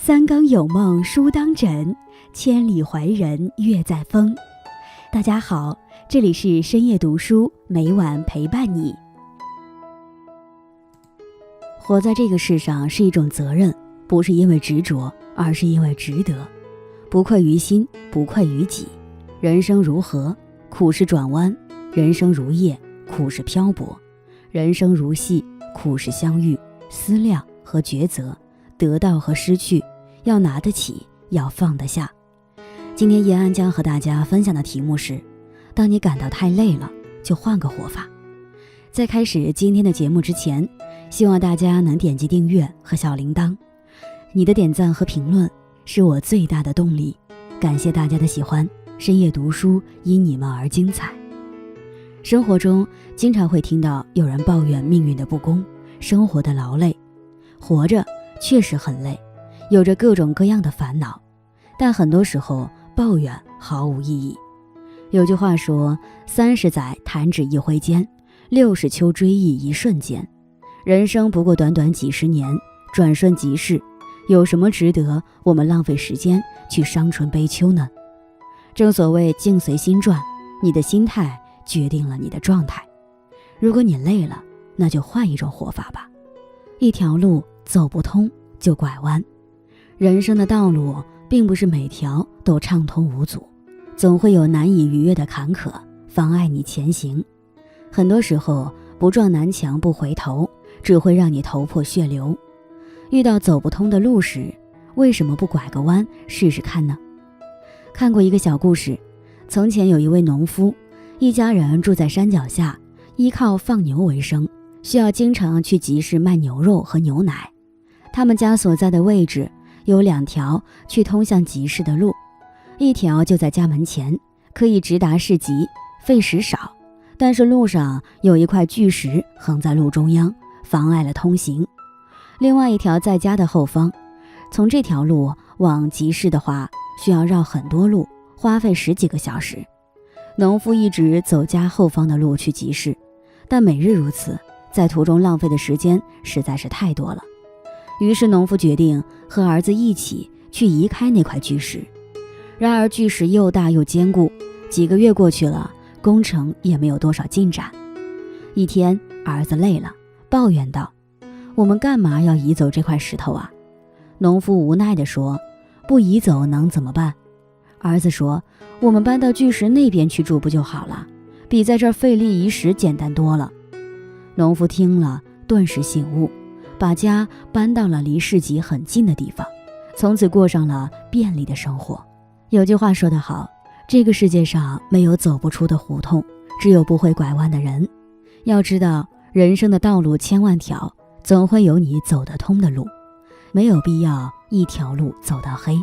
三更有梦书当枕，千里怀人月在风。大家好，这里是深夜读书，每晚陪伴你。活在这个世上是一种责任，不是因为执着，而是因为值得。不愧于心，不愧于己。人生如河，苦是转弯；人生如夜，苦是漂泊；人生如戏，苦是相遇、思量和抉择，得到和失去，要拿得起，要放得下。今天叶安将和大家分享的题目是：当你感到太累了，就换个活法。在开始今天的节目之前，希望大家能点击订阅和小铃铛，你的点赞和评论是我最大的动力。感谢大家的喜欢，深夜读书因你们而精彩。生活中经常会听到有人抱怨命运的不公，生活的劳累。活着确实很累，有着各种各样的烦恼，但很多时候抱怨毫无意义。有句话说，30载弹指一挥间，60秋追忆一瞬间。人生不过短短几十年，转瞬即逝，有什么值得我们浪费时间去伤春悲秋呢？正所谓境随心转，你的心态决定了你的状态。如果你累了，那就换一种活法吧。一条路走不通就拐弯。人生的道路并不是每条都畅通无阻，总会有难以逾越的坎坷妨碍你前行。很多时候不撞南墙不回头，只会让你头破血流。遇到走不通的路时，为什么不拐个弯试试看呢？看过一个小故事，从前有一位农夫，一家人住在山脚下，依靠放牛为生，需要经常去集市卖牛肉和牛奶。他们家所在的位置有2条去通向集市的路，一条就在家门前，可以直达市集，费时少，但是路上有一块巨石横在路中央，妨碍了通行。另外一条在家的后方，从这条路往集市的话，需要绕很多路，花费10几个小时。农夫一直走家后方的路去集市，但每日如此，在途中浪费的时间实在是太多了。于是农夫决定和儿子一起去移开那块巨石。然而巨石又大又坚固，几个月过去了，工程也没有多少进展。一天，儿子累了，抱怨道：我们干嘛要移走这块石头啊？农夫无奈地说：不移走能怎么办？儿子说：我们搬到巨石那边去住不就好了，比在这儿费力移石简单多了。农夫听了顿时醒悟，把家搬到了离市集很近的地方，从此过上了便利的生活。有句话说得好，这个世界上没有走不出的胡同，只有不会拐弯的人。要知道，人生的道路千万条，总会有你走得通的路，没有必要一条路走到黑。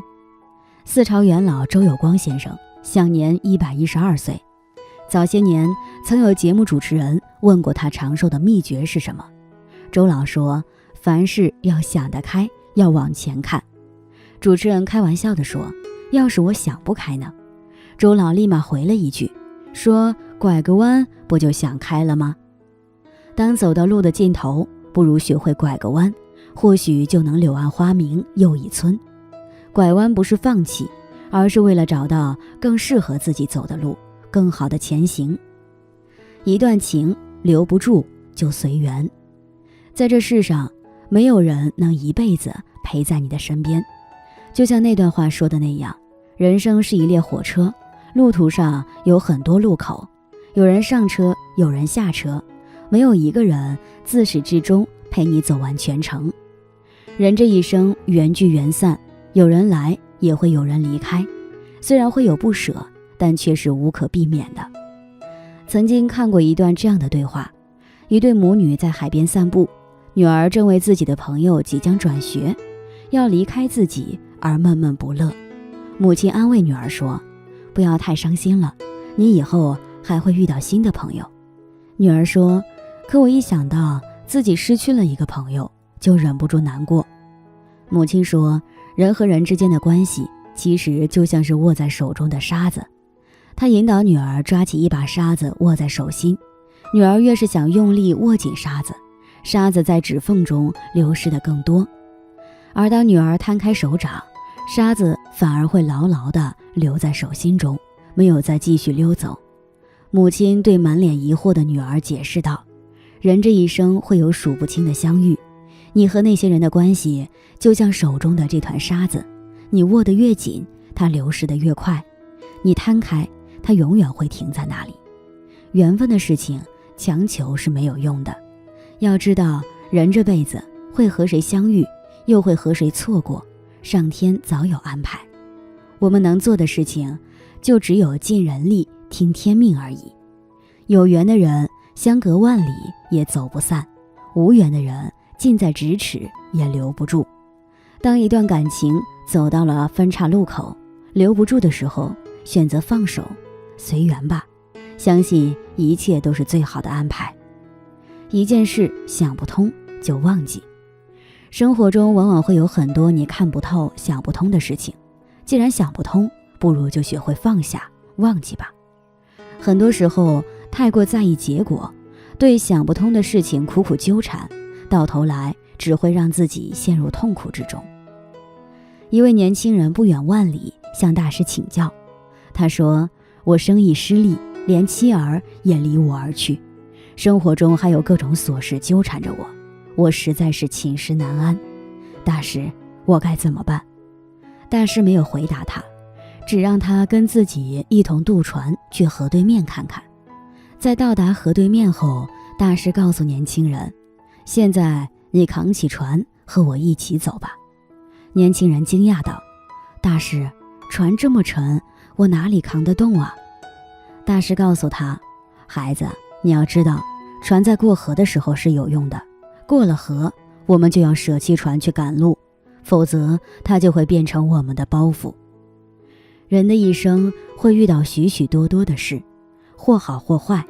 四朝元老周有光先生享年112岁。早些年曾有节目主持人问过他长寿的秘诀是什么，周老说：凡事要想得开，要往前看。主持人开玩笑地说：要是我想不开呢？周老立马回了一句，说：拐个弯不就想开了吗？当走到路的尽头，不如学会拐个弯，或许就能柳暗花明又一村。拐弯不是放弃，而是为了找到更适合自己走的路，更好的前行。一段情留不住就随缘。在这世上，没有人能一辈子陪在你的身边。就像那段话说的那样，人生是一列火车，路途上有很多路口，有人上车，有人下车，没有一个人自始至终陪你走完全程。人这一生缘聚缘散，有人来也会有人离开，虽然会有不舍，但却是无可避免的。曾经看过一段这样的对话，一对母女在海边散步，女儿正为自己的朋友即将转学，要离开自己而闷闷不乐。母亲安慰女儿说：不要太伤心了，你以后还会遇到新的朋友。女儿说：可我一想到自己失去了一个朋友，就忍不住难过。母亲说：人和人之间的关系其实就像是握在手中的沙子。她引导女儿抓起一把沙子握在手心，女儿越是想用力握紧沙子，沙子在指缝中流失的更多。而当女儿摊开手掌，沙子反而会牢牢地留在手心中，没有再继续溜走。母亲对满脸疑惑的女儿解释道：人这一生会有数不清的相遇，你和那些人的关系就像手中的这团沙子，你握得越紧，它流逝得越快；你摊开，它永远会停在那里。缘分的事情强求是没有用的，要知道人这辈子会和谁相遇，又会和谁错过，上天早有安排。我们能做的事情就只有尽人力听天命而已。有缘的人相隔万里也走不散，无缘的人近在咫尺也留不住。当一段感情走到了分岔路口，留不住的时候，选择放手，随缘吧，相信一切都是最好的安排。一件事想不通就忘记。生活中往往会有很多你看不透、想不通的事情，既然想不通，不如就学会放下，忘记吧。很多时候太过在意结果，对想不通的事情苦苦纠缠，到头来只会让自己陷入痛苦之中。一位年轻人不远万里向大师请教，他说：我生意失利，连妻儿也离我而去，生活中还有各种琐事纠缠着我，我实在是寝食难安。大师，我该怎么办？大师没有回答他，只让他跟自己一同渡船去河对面看看。在到达河对面后，大师告诉年轻人：现在你扛起船和我一起走吧。年轻人惊讶道：大师，船这么沉，我哪里扛得动啊？大师告诉他：孩子，你要知道，船在过河的时候是有用的，过了河，我们就要舍弃船去赶路，否则它就会变成我们的包袱。人的一生会遇到许许多多的事，或好或坏，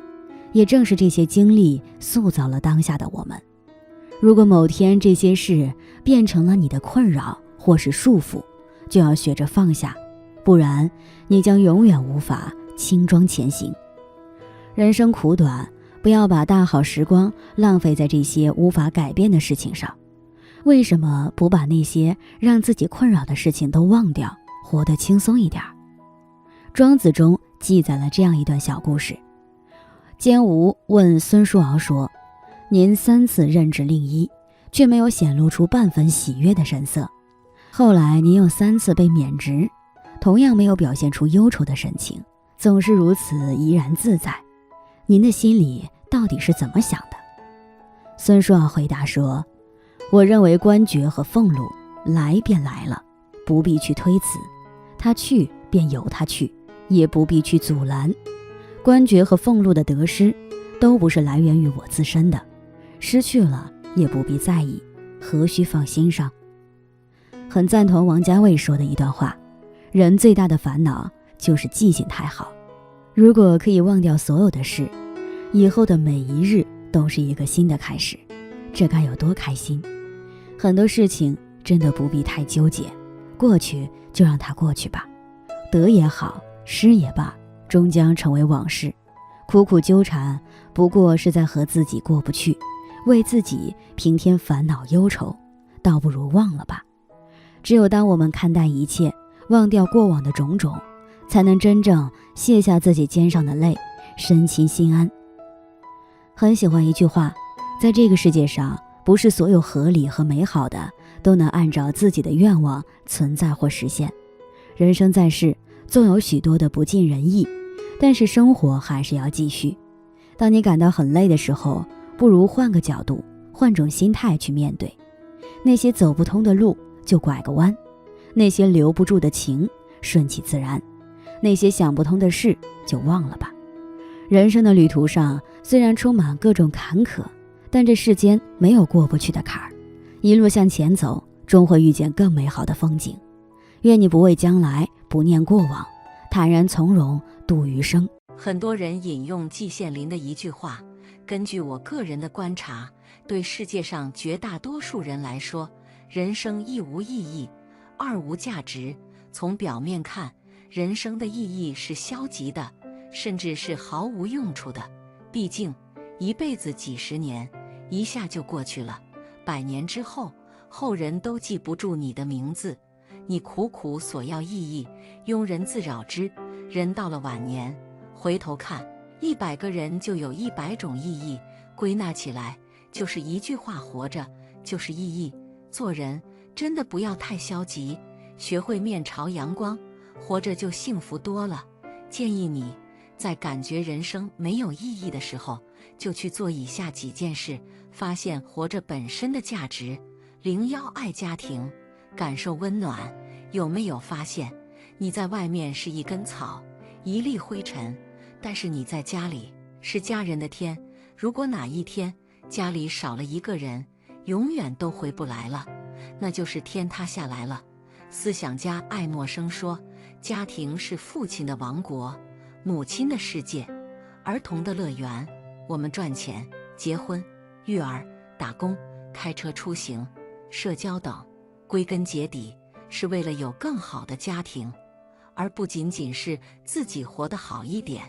也正是这些经历塑造了当下的我们。如果某天这些事变成了你的困扰或是束缚，就要学着放下，不然你将永远无法轻装前行。人生苦短，不要把大好时光浪费在这些无法改变的事情上。为什么不把那些让自己困扰的事情都忘掉，活得轻松一点？庄子中记载了这样一段小故事。监吴问孙叔敖说：您3次任职令医，却没有显露出半分喜悦的神色，后来您又3次被免职，同样没有表现出忧愁的神情，总是如此怡然自在，您的心里到底是怎么想的？孙叔敖回答说：我认为官爵和俸禄来便来了，不必去推辞，他去便由他去，也不必去阻拦。官爵和俸禄的得失都不是来源于我自身的，失去了也不必在意，何须放心上？很赞同王家卫说的一段话：人最大的烦恼就是记性太好。如果可以忘掉所有的事，以后的每一日都是一个新的开始，这该有多开心。很多事情真的不必太纠结，过去就让它过去吧，得也好，失也罢，终将成为往事。苦苦纠缠不过是在和自己过不去，为自己平添烦恼忧愁，倒不如忘了吧。只有当我们看淡一切，忘掉过往的种种，才能真正卸下自己肩上的累，身心心安。很喜欢一句话：在这个世界上，不是所有合理和美好的都能按照自己的愿望存在或实现。人生在世，纵有许多的不尽人意，但是生活还是要继续。当你感到很累的时候，不如换个角度，换种心态去面对。那些走不通的路就拐个弯，那些留不住的情顺其自然，那些想不通的事就忘了吧。人生的旅途上虽然充满各种坎坷，但这世间没有过不去的坎儿，一路向前走，终会遇见更美好的风景。愿你不畏将来，不念过往，坦然从容度余生。很多人引用季羡林的一句话：根据我个人的观察，对世界上绝大多数人来说，人生一无意义，二无价值。从表面看，人生的意义是消极的，甚至是毫无用处的。毕竟一辈子几十年，一下就过去了，100年之后，后人都记不住你的名字。你苦苦索要意义，庸人自扰之。人到了晚年，回头看，100个人就有100种意义，归纳起来就是一句话：活着就是意义。做人真的不要太消极，学会面朝阳光，活着就幸福多了。建议你在感觉人生没有意义的时候，就去做以下几件事，发现活着本身的价值。01爱家庭，感受温暖。有没有发现，你在外面是一根草，一粒灰尘，但是你在家里是家人的天。如果哪一天家里少了一个人，永远都回不来了，那就是天塌下来了。思想家爱默生说，家庭是父亲的王国，母亲的世界，儿童的乐园。我们赚钱、结婚、育儿、打工、开车出行、社交等，归根结底是为了有更好的家庭，而不仅仅是自己活得好一点。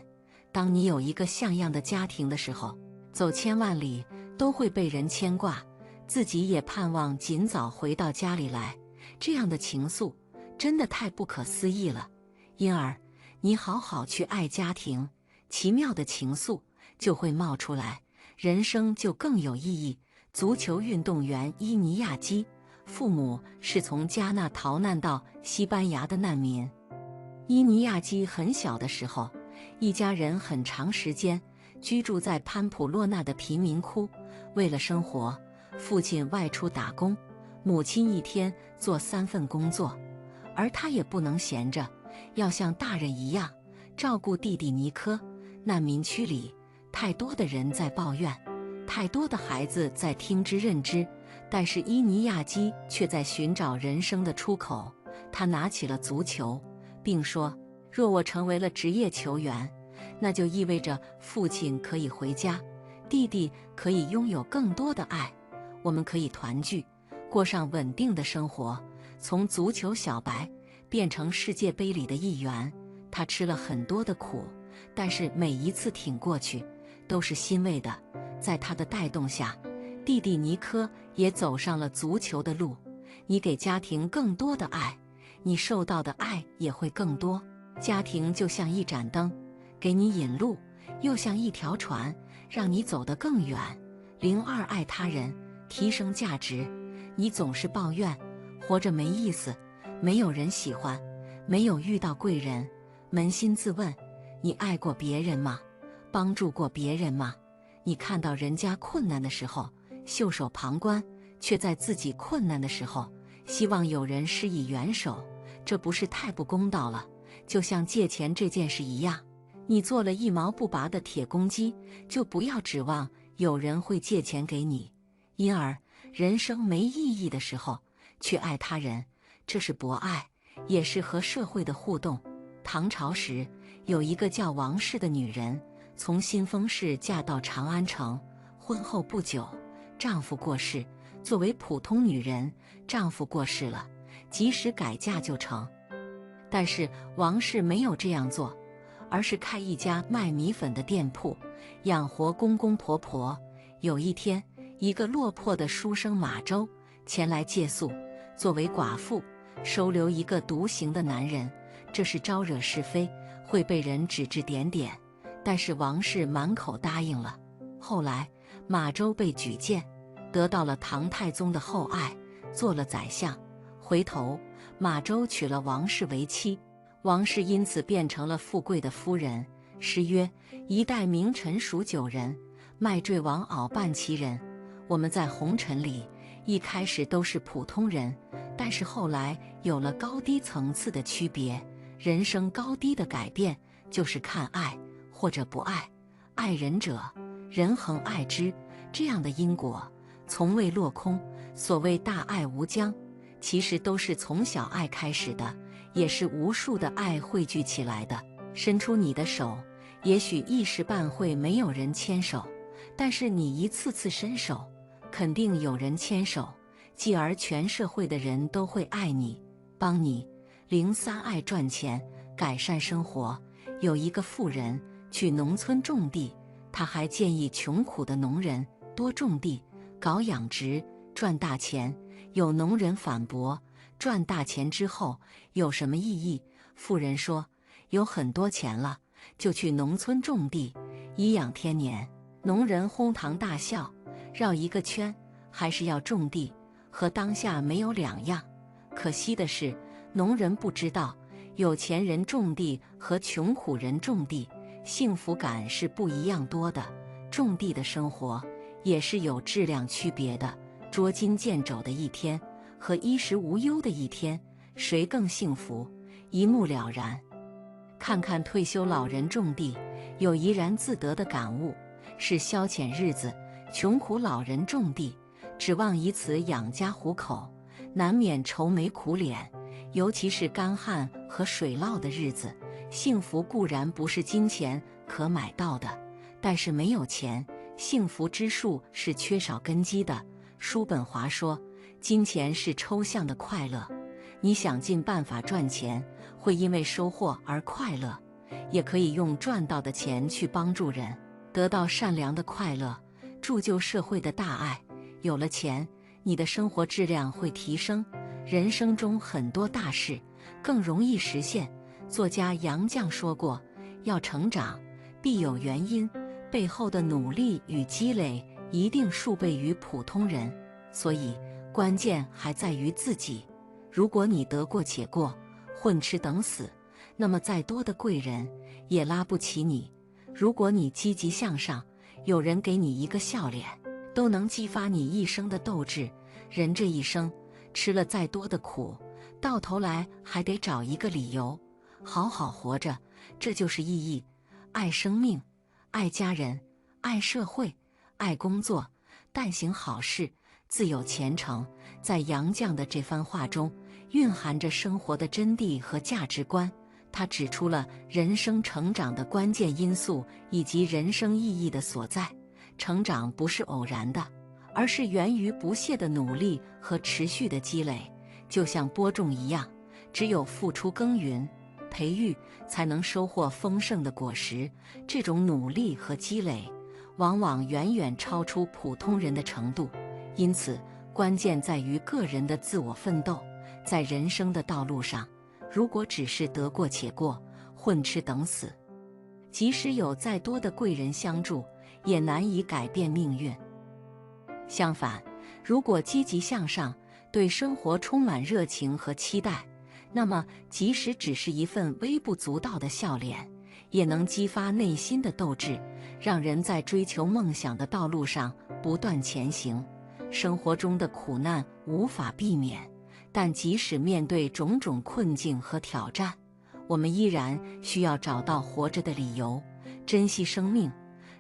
当你有一个像样的家庭的时候，走千万里都会被人牵挂，自己也盼望尽早回到家里来。这样的情愫真的太不可思议了。因而你好好去爱家庭，奇妙的情愫就会冒出来，人生就更有意义。足球运动员伊尼亚基，父母是从加纳逃难到西班牙的难民。伊尼亚基很小的时候，一家人很长时间居住在潘普洛纳的贫民窟。为了生活，父亲外出打工，母亲一天做3份工作，而他也不能闲着，要像大人一样照顾弟弟尼科。难民区里太多的人在抱怨，太多的孩子在听之任之，但是伊尼亚基却在寻找人生的出口。他拿起了足球，并说，若我成为了职业球员，那就意味着父亲可以回家，弟弟可以拥有更多的爱，我们可以团聚，过上稳定的生活。从足球小白变成世界杯里的一员，他吃了很多的苦，但是每一次挺过去都是欣慰的。在他的带动下，弟弟尼科也走上了足球的路。你给家庭更多的爱，你受到的爱也会更多。家庭就像一盏灯，给你引路，又像一条船，让你走得更远。02爱他人，提升价值。你总是抱怨活着没意思，没有人喜欢，没有遇到贵人。扪心自问，你爱过别人吗？帮助过别人吗？你看到人家困难的时候袖手旁观，却在自己困难的时候希望有人施以援手，这不是太不公道了？就像借钱这件事一样，你做了一毛不拔的铁公鸡，就不要指望有人会借钱给你。因而人生没意义的时候去爱他人，这是博爱，也是和社会的互动。唐朝时有一个叫王氏的女人，从新丰市嫁到长安城，婚后不久丈夫过世。作为普通女人，丈夫过世了，即使改嫁就成。但是王氏没有这样做，而是开一家卖米粉的店铺，养活公公婆婆。有一天，一个落魄的书生马周前来借宿，作为寡妇收留一个独行的男人，这是招惹是非，会被人指指点点。但是王氏满口答应了。后来马周被举荐，得到了唐太宗的厚爱，做了宰相。回头马周娶了王氏为妻，王氏因此变成了富贵的夫人。诗曰，一代名臣数九人，卖坠王鳌半其人。我们在红尘里一开始都是普通人，但是后来有了高低层次的区别。人生高低的改变，就是看爱或者不爱。爱人者，人恒爱之，这样的因果从未落空。所谓大爱无疆，其实都是从小爱开始的，也是无数的爱汇聚起来的。伸出你的手，也许一时半会没有人牵手，但是你一次次伸手，肯定有人牵手，继而全社会的人都会爱你，帮你。03爱赚钱，改善生活。有一个富人去农村种地，他还建议穷苦的农人多种地，搞养殖，赚大钱。有农人反驳：赚大钱之后有什么意义？富人说：有很多钱了，就去农村种地，颐养天年。农人哄堂大笑：绕一个圈，还是要种地，和当下没有两样。可惜的是，农人不知道，有钱人种地和穷苦人种地，幸福感是不一样多的。种地的生活也是有质量区别的。捉襟见肘的一天和衣食无忧的一天，谁更幸福？一目了然。看看退休老人种地，有怡然自得的感悟，是消遣日子；穷苦老人种地，指望以此养家糊口，难免愁眉苦脸。尤其是干旱和水涝的日子，幸福固然不是金钱可买到的，但是没有钱，幸福之树是缺少根基的。叔本华说，金钱是抽象的快乐，你想尽办法赚钱，会因为收获而快乐，也可以用赚到的钱去帮助人，得到善良的快乐，铸就社会的大爱。有了钱，你的生活质量会提升，人生中很多大事更容易实现。作家杨绛说过，要成长必有原因，背后的努力与积累一定数倍于普通人，所以关键还在于自己。如果你得过且过，混吃等死，那么再多的贵人也拉不起你。如果你积极向上，有人给你一个笑脸，都能激发你一生的斗志。人这一生吃了再多的苦，到头来还得找一个理由好好活着，这就是意义。爱生命，爱家人，爱社会，爱工作，但行好事，自有前程。在杨绛的这番话中，蕴含着生活的真谛和价值观。他指出了人生成长的关键因素以及人生意义的所在。成长不是偶然的，而是源于不懈的努力和持续的积累。就像播种一样，只有付出耕耘培育，才能收获丰盛的果实。这种努力和积累往往远远超出普通人的程度，因此关键在于个人的自我奋斗。在人生的道路上，如果只是得过且过，混吃等死，即使有再多的贵人相助，也难以改变命运。相反，如果积极向上，对生活充满热情和期待，那么即使只是一份微不足道的笑脸，也能激发内心的斗志，让人在追求梦想的道路上不断前行。生活中的苦难无法避免，但即使面对种种困境和挑战，我们依然需要找到活着的理由，珍惜生命，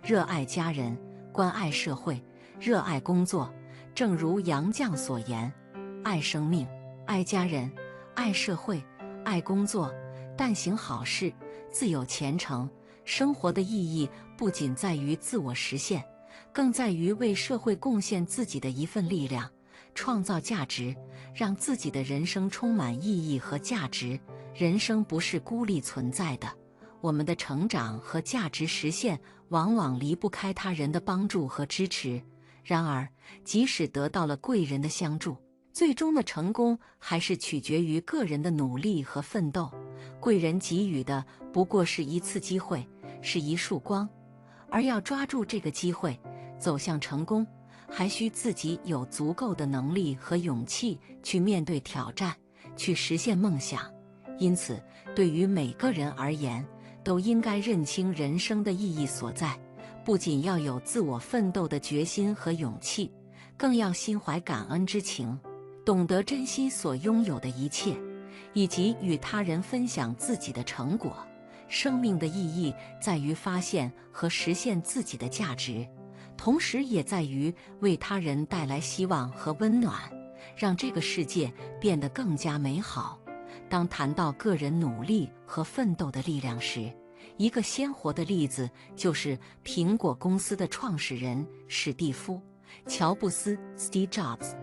热爱家人，关爱社会，热爱工作。正如杨绛所言，爱生命，爱家人，爱社会，爱工作，但行好事，自有前程。生活的意义不仅在于自我实现，更在于为社会贡献自己的一份力量，创造价值，让自己的人生充满意义和价值。人生不是孤立存在的，我们的成长和价值实现往往离不开他人的帮助和支持。然而，即使得到了贵人的相助，最终的成功还是取决于个人的努力和奋斗。贵人给予的不过是一次机会，是一束光，而要抓住这个机会，走向成功，还需自己有足够的能力和勇气去面对挑战，去实现梦想。因此，对于每个人而言，都应该认清人生的意义所在，不仅要有自我奋斗的决心和勇气，更要心怀感恩之情，懂得珍惜所拥有的一切，以及与他人分享自己的成果。生命的意义在于发现和实现自己的价值，同时也在于为他人带来希望和温暖，让这个世界变得更加美好。当谈到个人努力和奋斗的力量时，一个鲜活的例子就是苹果公司的创始人史蒂夫·乔布斯 （Steve Jobs）。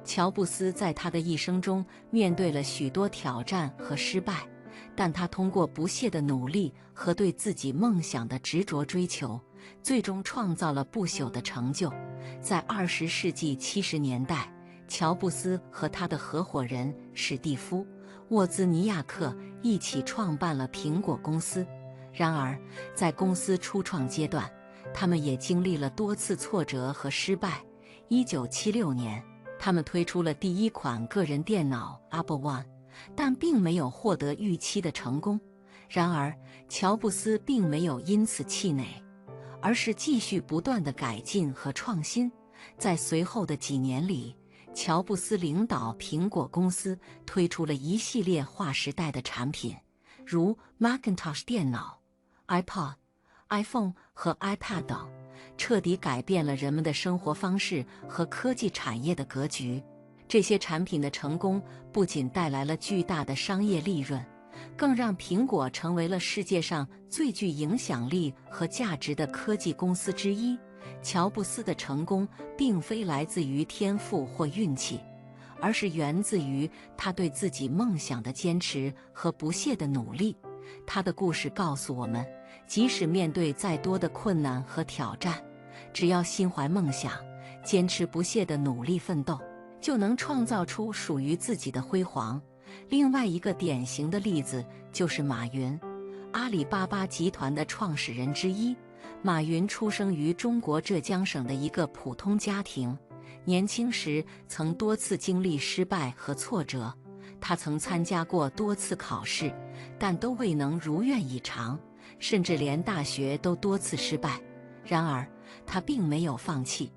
乔布斯在他的一生中面对了许多挑战和失败，但他通过不懈的努力和对自己梦想的执着追求，最终创造了不朽的成就。在20世纪70年代，乔布斯和他的合伙人史蒂夫·沃兹尼亚克一起创办了苹果公司。然而，在公司初创阶段，他们也经历了多次挫折和失败。1976年，他们推出了第一款个人电脑 Apple One， 但并没有获得预期的成功。然而，乔布斯并没有因此气馁，而是继续不断地改进和创新。在随后的几年里，乔布斯领导苹果公司推出了一系列划时代的产品，如 Macintosh 电脑、iPod、iPhone 和 iPad 等，彻底改变了人们的生活方式和科技产业的格局。这些产品的成功不仅带来了巨大的商业利润，更让苹果成为了世界上最具影响力和价值的科技公司之一。乔布斯的成功并非来自于天赋或运气，而是源自于他对自己梦想的坚持和不懈的努力。他的故事告诉我们，即使面对再多的困难和挑战，只要心怀梦想，坚持不懈的努力奋斗，就能创造出属于自己的辉煌。另外一个典型的例子就是马云，阿里巴巴集团的创始人之一。马云出生于中国浙江省的一个普通家庭，年轻时曾多次经历失败和挫折。他曾参加过多次考试，但都未能如愿以偿，甚至连大学都多次失败。然而，他并没有放弃，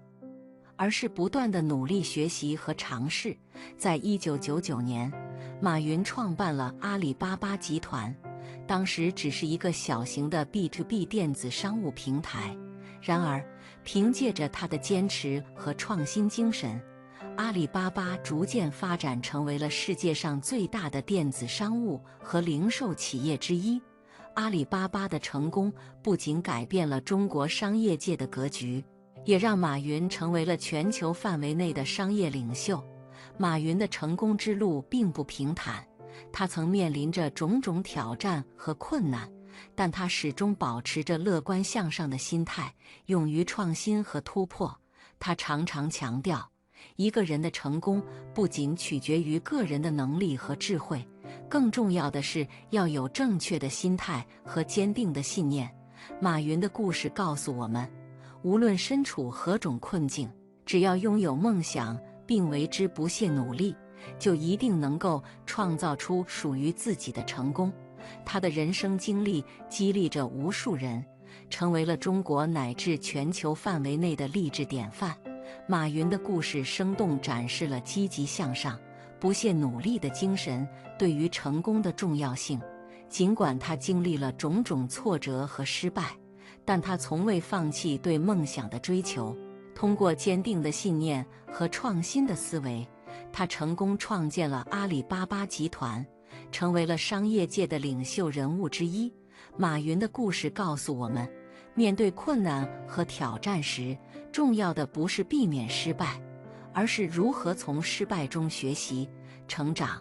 而是不断地努力学习和尝试。在1999年，马云创办了阿里巴巴集团，当时只是一个小型的 B2B 电子商务平台。然而，凭借着他的坚持和创新精神，阿里巴巴逐渐发展成为了世界上最大的电子商务和零售企业之一。阿里巴巴的成功不仅改变了中国商业界的格局，也让马云成为了全球范围内的商业领袖。马云的成功之路并不平坦，他曾面临着种种挑战和困难，但他始终保持着乐观向上的心态，勇于创新和突破。他常常强调，一个人的成功不仅取决于个人的能力和智慧，更重要的是要有正确的心态和坚定的信念。马云的故事告诉我们，无论身处何种困境，只要拥有梦想并为之不懈努力，就一定能够创造出属于自己的成功。他的人生经历激励着无数人，成为了中国乃至全球范围内的励志典范。马云的故事生动展示了积极向上、不懈努力的精神对于成功的重要性。尽管他经历了种种挫折和失败，但他从未放弃对梦想的追求。通过坚定的信念和创新的思维，他成功创建了阿里巴巴集团，成为了商业界的领袖人物之一。马云的故事告诉我们，面对困难和挑战时，重要的不是避免失败，而是如何从失败中学习、成长，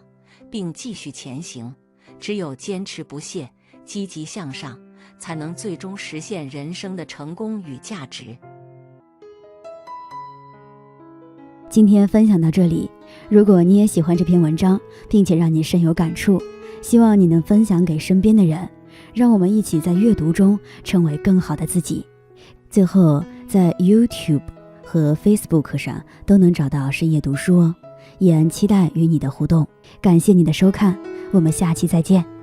并继续前行。只有坚持不懈、积极向上，才能最终实现人生的成功与价值。今天分享到这里，如果你也喜欢这篇文章，并且让你深有感触，希望你能分享给身边的人，让我们一起在阅读中成为更好的自己。最后，在 YouTube 和 Facebook 上都能找到深夜读书哦，也期待与你的互动。感谢你的收看，我们下期再见。